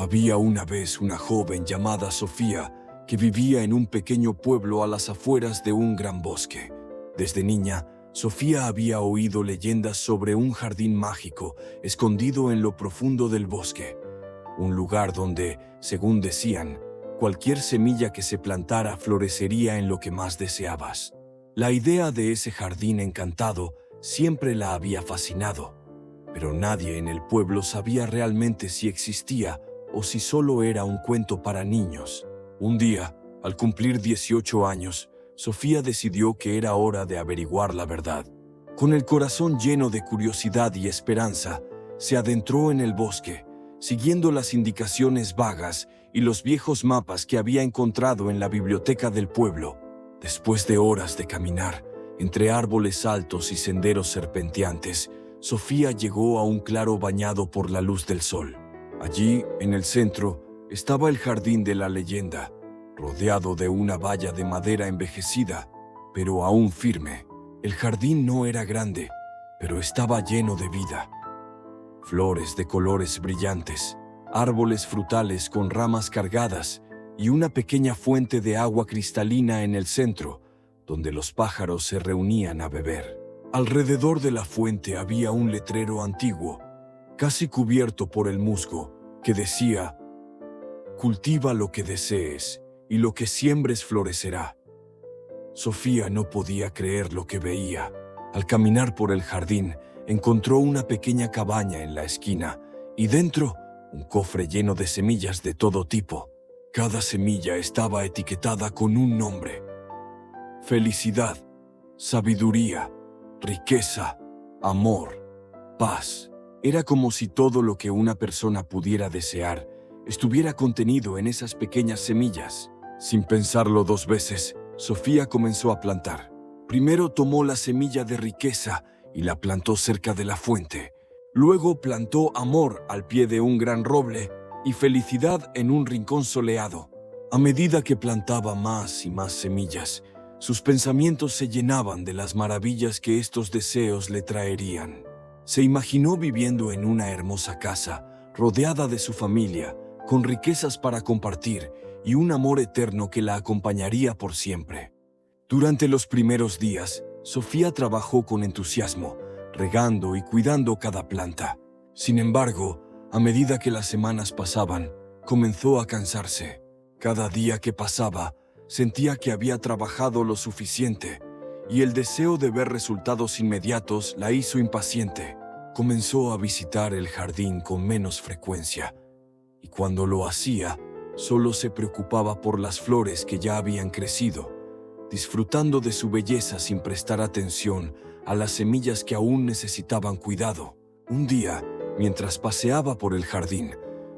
Había una vez una joven llamada Sofía que vivía en un pequeño pueblo a las afueras de un gran bosque. Desde niña, Sofía había oído leyendas sobre un jardín mágico escondido en lo profundo del bosque, un lugar donde, según decían, cualquier semilla que se plantara florecería en lo que más deseabas. La idea de ese jardín encantado siempre la había fascinado, pero nadie en el pueblo sabía realmente si existía o si solo era un cuento para niños. Un día, al cumplir 18 años, Sofía decidió que era hora de averiguar la verdad. Con el corazón lleno de curiosidad y esperanza, se adentró en el bosque, siguiendo las indicaciones vagas y los viejos mapas que había encontrado en la biblioteca del pueblo. Después de horas de caminar, entre árboles altos y senderos serpenteantes, Sofía llegó a un claro bañado por la luz del sol. Allí, en el centro, estaba el jardín de la leyenda, rodeado de una valla de madera envejecida, pero aún firme. El jardín no era grande, pero estaba lleno de vida. Flores de colores brillantes, árboles frutales con ramas cargadas y una pequeña fuente de agua cristalina en el centro, donde los pájaros se reunían a beber. Alrededor de la fuente había un letrero antiguo, casi cubierto por el musgo, que decía: «Cultiva lo que desees, y lo que siembres florecerá». Sofía no podía creer lo que veía. Al caminar por el jardín, encontró una pequeña cabaña en la esquina, y dentro, un cofre lleno de semillas de todo tipo. Cada semilla estaba etiquetada con un nombre: felicidad, sabiduría, riqueza, amor, paz. Era como si todo lo que una persona pudiera desear estuviera contenido en esas pequeñas semillas. Sin pensarlo dos veces, Sofía comenzó a plantar. Primero tomó la semilla de riqueza y la plantó cerca de la fuente. Luego plantó amor al pie de un gran roble y felicidad en un rincón soleado. A medida que plantaba más y más semillas, sus pensamientos se llenaban de las maravillas que estos deseos le traerían. Se imaginó viviendo en una hermosa casa, rodeada de su familia, con riquezas para compartir y un amor eterno que la acompañaría por siempre. Durante los primeros días, Sofía trabajó con entusiasmo, regando y cuidando cada planta. Sin embargo, a medida que las semanas pasaban, comenzó a cansarse. Cada día que pasaba, sentía que había trabajado lo suficiente, y el deseo de ver resultados inmediatos la hizo impaciente. Comenzó a visitar el jardín con menos frecuencia, y cuando lo hacía, solo se preocupaba por las flores que ya habían crecido, disfrutando de su belleza sin prestar atención a las semillas que aún necesitaban cuidado. Un día, mientras paseaba por el jardín,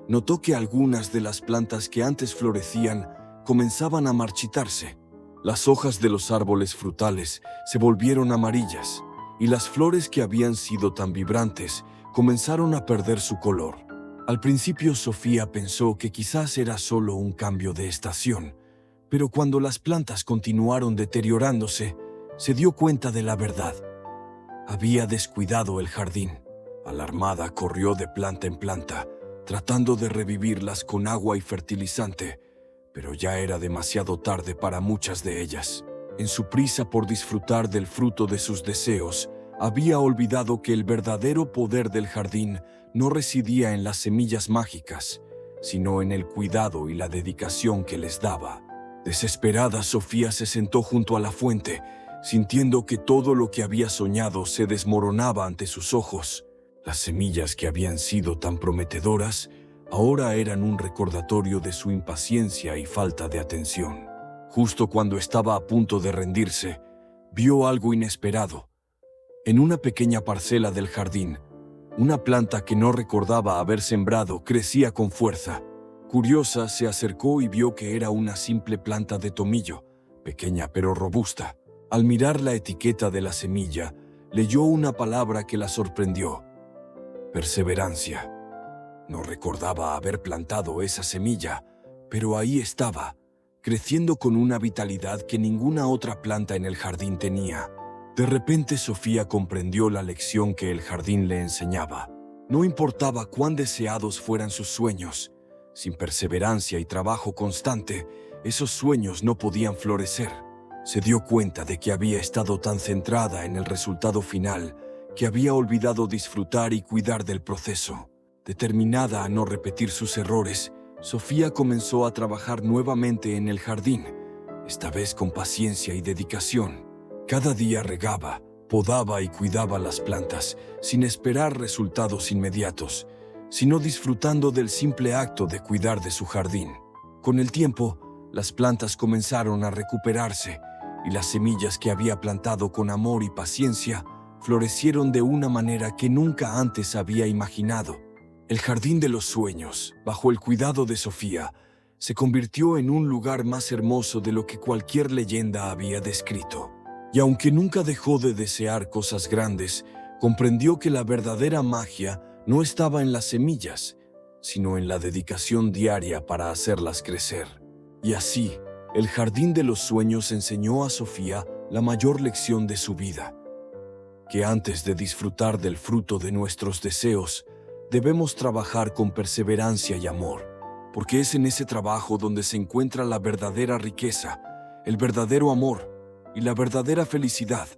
notó que algunas de las plantas que antes florecían comenzaban a marchitarse. Las hojas de los árboles frutales se volvieron amarillas y las flores que habían sido tan vibrantes comenzaron a perder su color. Al principio Sofía pensó que quizás era solo un cambio de estación, pero cuando las plantas continuaron deteriorándose, se dio cuenta de la verdad. Había descuidado el jardín. Alarmada, corrió de planta en planta, tratando de revivirlas con agua y fertilizante, pero ya era demasiado tarde para muchas de ellas. En su prisa por disfrutar del fruto de sus deseos, había olvidado que el verdadero poder del jardín no residía en las semillas mágicas, sino en el cuidado y la dedicación que les daba. Desesperada, Sofía se sentó junto a la fuente, sintiendo que todo lo que había soñado se desmoronaba ante sus ojos. Las semillas que habían sido tan prometedoras ahora eran un recordatorio de su impaciencia y falta de atención. Justo cuando estaba a punto de rendirse, vio algo inesperado. En una pequeña parcela del jardín, una planta que no recordaba haber sembrado crecía con fuerza. Curiosa, se acercó y vio que era una simple planta de tomillo, pequeña pero robusta. Al mirar la etiqueta de la semilla, leyó una palabra que la sorprendió: perseverancia. No recordaba haber plantado esa semilla, pero ahí estaba, creciendo con una vitalidad que ninguna otra planta en el jardín tenía. De repente Sofía comprendió la lección que el jardín le enseñaba. No importaba cuán deseados fueran sus sueños, Sin perseverancia y trabajo constante, esos sueños no podían florecer. Se dio cuenta de que había estado tan centrada en el resultado final que había olvidado disfrutar y cuidar del proceso. Determinada a no repetir sus errores, Sofía comenzó a trabajar nuevamente en el jardín, esta vez con paciencia y dedicación. Cada día regaba, podaba y cuidaba las plantas, sin esperar resultados inmediatos, sino disfrutando del simple acto de cuidar de su jardín. Con el tiempo, las plantas comenzaron a recuperarse y las semillas que había plantado con amor y paciencia florecieron de una manera que nunca antes había imaginado. El jardín de los sueños, bajo el cuidado de Sofía, se convirtió en un lugar más hermoso de lo que cualquier leyenda había descrito. Y aunque nunca dejó de desear cosas grandes, comprendió que la verdadera magia no estaba en las semillas, sino en la dedicación diaria para hacerlas crecer. Y así, el jardín de los sueños enseñó a Sofía la mayor lección de su vida: que antes de disfrutar del fruto de nuestros deseos, debemos trabajar con perseverancia y amor, porque es en ese trabajo donde se encuentra la verdadera riqueza, el verdadero amor y la verdadera felicidad.